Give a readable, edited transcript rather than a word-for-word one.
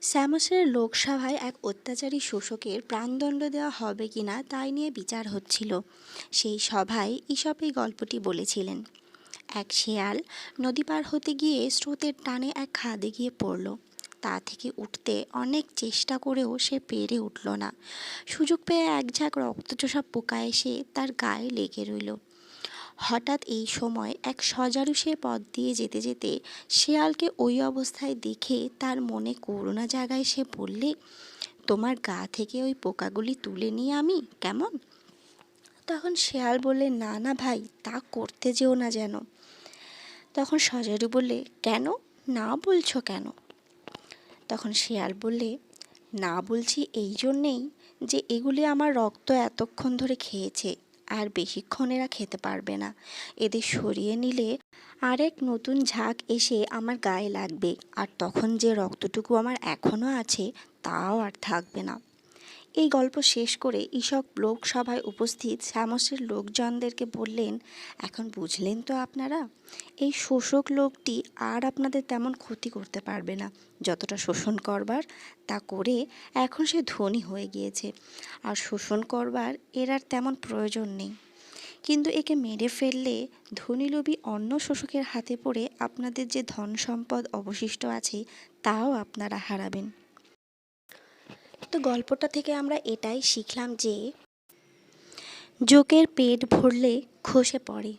স্যামসের লোকসভায় এক অত্যাচারী শোষকের প্রাণদণ্ড দেওয়া হবে কিনা তাই নিয়ে বিচার হচ্ছিল। সেই সভায় ঈশপ এই গল্পটি বলেছিলেন। এক শেয়াল নদী পার হতে গিয়ে স্রোতের টানে এক খাদে গিয়ে পড়ল। তা থেকে উঠতে অনেক চেষ্টা করেও সে পেরে উঠল না। সুযোগ পেয়ে এক ঝাঁক রক্তচোষা পোকা এসে তার গায়ে লেগে রইল। হঠাৎ এই সময় এক সজারু সে পথ দিয়ে যেতে যেতে শেয়ালকে ওই অবস্থায় দেখে তার মনে করুণা জাগায়। সে বললে, তোমার গা থেকে ওই পোকাগুলি তুলে নিয়ে আমি কেমন? তখন শেয়াল বললে, না না ভাই, তা করতে যেও না যেন। তখন সজারু বললে, কেন, না বলছো কেন? তখন শেয়াল বললে, না বলছি এই জন্যেই যে এগুলি আমার রক্ত এতক্ষণ ধরে খেয়েছে, আর বেশিক্ষণ এরা খেতে পারবে না। এদের সরিয়ে নিলে আরেক নতুন ঝাঁক এসে আমার গায়ে লাগবে, আর তখন যে রক্তটুকু আমার এখনও আছে তাও আর থাকবে না। এই গল্প শেষ করে ঈশপ লোকসভায় উপস্থিত স্যামসের লোকজনদেরকে বললেন, এখন বুঝলেন তো আপনারা, এই শোষক লোকটি আর আপনাদের তেমন ক্ষতি করতে পারবে না। যতটা শোষণ করবার তা করে এখন সে ধনী হয়ে গিয়েছে, আর শোষণ করবার এর আর তেমন প্রয়োজন নেই। কিন্তু একে মেরে ফেললে ধনীলোভী অন্য শোষকের হাতে পড়ে আপনাদের যে ধন সম্পদ অবশিষ্ট আছে তাও আপনারা হারাবেন। তো গল্পটা থেকে আমরা এটাই শিখলাম যে জোকের পেট ভরলে খসে পড়ে।